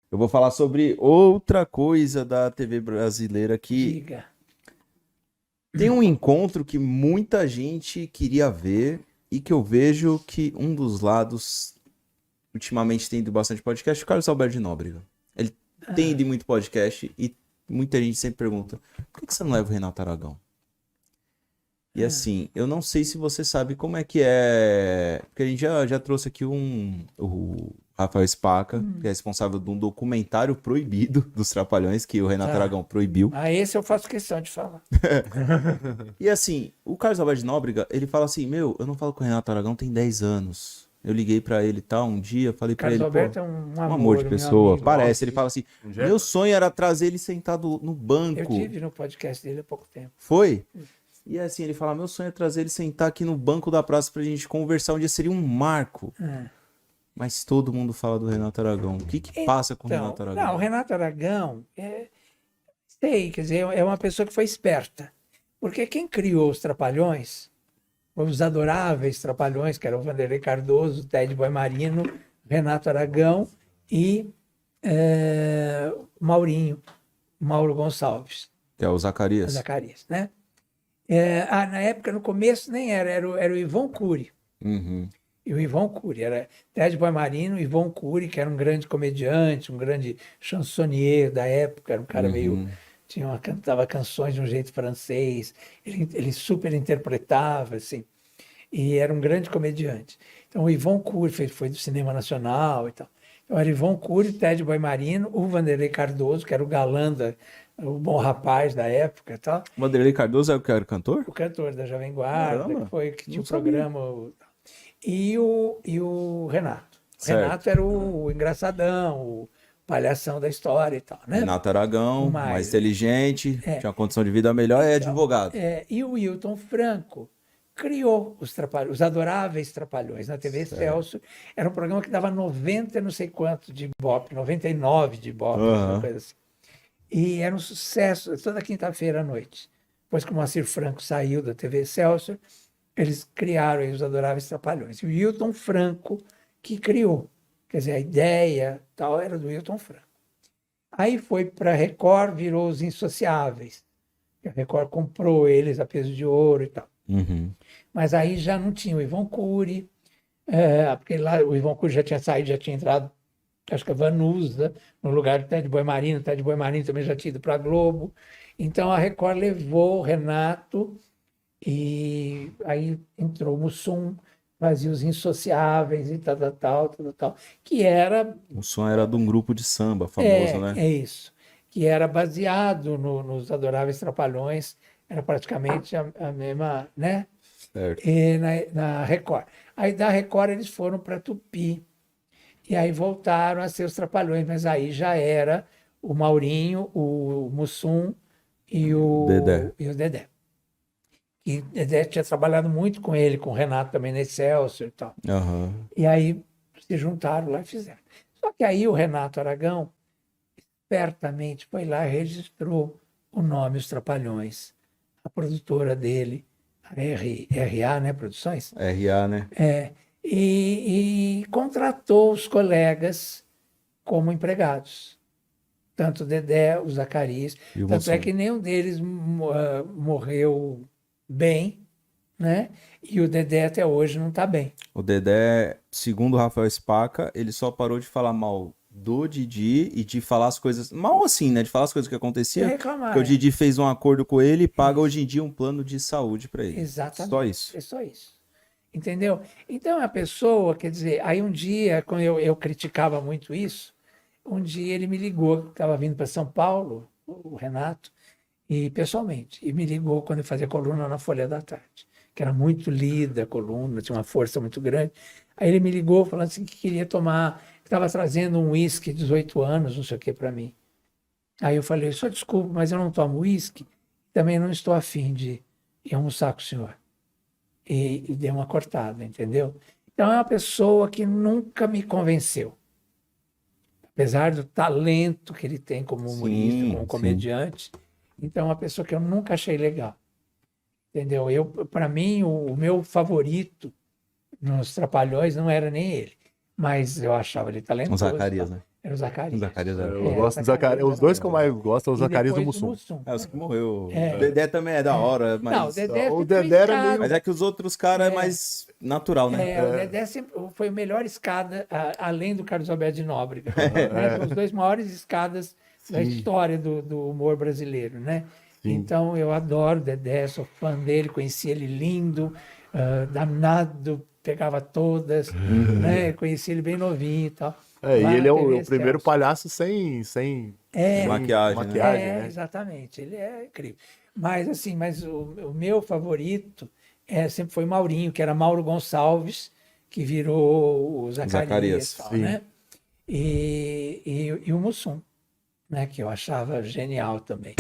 Eu vou falar sobre outra coisa da TV brasileira que Diga. tem um encontro que muita gente queria ver e que eu vejo que um dos lados ultimamente tem ido bastante podcast, o Carlos Alberto de Nóbrega. Ele tem ido em muito podcast e muita gente sempre pergunta: por que você não leva o Renato Aragão? E assim, eu não sei se você sabe como é que é. Porque a gente já trouxe aqui o Rafael Spaca, que é responsável de um documentário proibido dos Trapalhões, que o Renato Tá. Aragão proibiu. Esse eu faço questão de falar. E assim, o Carlos Alberto de Nóbrega, ele fala assim: meu, eu não falo com o Renato Aragão tem 10 anos. Eu liguei pra ele e tal, um dia, falei pra Carlos ele, pô, Alberto é um um amor de meu pessoa. amigo. Parece, ele fala assim: meu sonho era trazer ele sentado no Eu banco. tive no podcast dele há pouco tempo. Foi? E assim, ele fala: meu sonho é trazer ele sentar aqui no banco da praça pra gente conversar. Um dia seria um marco. Mas todo mundo fala do Renato Aragão. O que que passa com o Renato Aragão? Não, o Renato Aragão, sei, quer dizer, é uma pessoa que foi esperta. Porque quem criou os Trapalhões, os adoráveis Trapalhões, que eram o Vanderlei Cardoso, o Ted Boimarino, Renato Aragão e Maurinho, Mauro Gonçalves, Que é o Zacarias. Zacarias, né? Na época, no começo, nem era o Ivon Cury. Uhum. E o Ivon Cury, era Ted Boimarino, Ivon Cury, que era um grande comediante, um grande chansonnier da época, era um cara meio... cantava canções de um jeito francês, ele super interpretava, assim, e era um grande comediante. Então, o Ivon Cury foi do cinema nacional e tal. Então, era Ivon Cury, Ted Boimarino, o Vanderlei Cardoso, que era o galã, o bom rapaz da época e tal, O Vanderlei Cardoso é o que era cantor? o cantor da Jovem Guarda, Caramba, que tinha não o sabia. programa... E o Renato. O Certo. Renato era o engraçadão, o palhação da história e tal, né? Renato Aragão, mais Mais. inteligente, tinha uma condição de vida melhor, é advogado. E o Wilton Franco criou os Adoráveis Trapalhões na TV Celso. Era um programa que dava 90 não sei quanto de Ibope, 99 de Ibope, uma coisa assim. E era um sucesso toda quinta-feira à noite. Depois que o Moacir Franco saiu da TV Celso, eles criaram aí os Adoráveis Trapalhões. E o Wilton Franco que criou. Quer dizer, a ideia tal era do Wilton Franco. Aí foi para a Record, virou os Insociáveis. A Record comprou eles a peso de ouro e tal. Mas aí já não tinha o Ivon Cury, porque lá o Ivon Cury já tinha saído, já tinha entrado, acho que a Vanusa, no lugar do Ted Boimarino. O Ted Boimarino também já tinha ido para a Globo. Então a Record levou o Renato e aí entrou o Mussum, fazia os Insociáveis e tal, que era... O som era de um grupo de samba famoso, né? É isso. Que era baseado nos Adoráveis Trapalhões, era praticamente a mesma, né? Certo. E na Record. Aí da Record eles foram para Tupi. E aí voltaram a ser os Trapalhões, mas aí já era o Maurinho, o Mussum e o Dedé. E Dedé tinha trabalhado muito com ele, com o Renato também na Excelsior e tal. E aí se juntaram lá e fizeram. Só que aí o Renato Aragão espertamente foi lá e registrou o nome Os Trapalhões. A produtora dele, a RA, né, Produções, RA, né? e contratou os colegas como empregados. Tanto o Dedé, o Zacarias. E o Tanto é Mussum. que nenhum deles morreu bem, né? E o Dedé até hoje não está bem. O Dedé, segundo o Rafael Spaca, ele só parou de falar mal do Didi e de falar as coisas... Mal assim, né? De falar as coisas que aconteciam. De reclamar, Porque o Didi fez um acordo com ele e paga hoje em dia um plano de saúde pra ele. Exatamente. Só isso. É só isso. Entendeu? Então a pessoa, quer dizer, aí um dia, quando eu criticava muito isso, um dia ele me ligou, estava vindo para São Paulo, o Renato, e pessoalmente, e me ligou quando eu fazia coluna na Folha da Tarde, que era muito lida a coluna, tinha uma força muito grande. Aí ele me ligou falando assim que queria tomar, estava trazendo um uísque 18 anos, não sei o que, para mim. Aí eu falei, só desculpa, mas eu não tomo uísque, também não estou afim de ir almoçar com o senhor. E dei uma cortada, entendeu? Então é uma pessoa que nunca me convenceu. Apesar do talento que ele tem como humorista, como comediante, então é uma pessoa que eu nunca achei legal. Entendeu? Para mim, o meu favorito nos Trapalhões não era nem ele, mas eu achava ele talentoso. O Zacarias, né? Era o Zacarias. Zacarias era. Eu gosto do Zacarias. Os dois que eu mais gosto são o E Zacarias e o depois Mussum. É, os que morreu. É. O Dedé também é da hora, mas... Não, o Dedé, o sempre foi Dedé era escada. Mas é que os outros caras é mais natural, né? O Dedé sempre foi a melhor escada, além do Carlos Alberto de Nóbrega. Né? São os dois maiores escadas da história do humor brasileiro, né? Sim. Então, eu adoro o Dedé, sou fã dele, conheci ele lindo, danado, pegava todas, né? Conheci ele bem novinho e tal. E Lá ele na é TV o primeiro Excelsior. palhaço sem Maquiagem, né? né? Exatamente, ele é incrível. Mas assim, o meu favorito sempre foi Maurinho, que era Mauro Gonçalves, que virou o Zacarias, tal, sim. né? E o Mussum, né? Que eu achava genial também.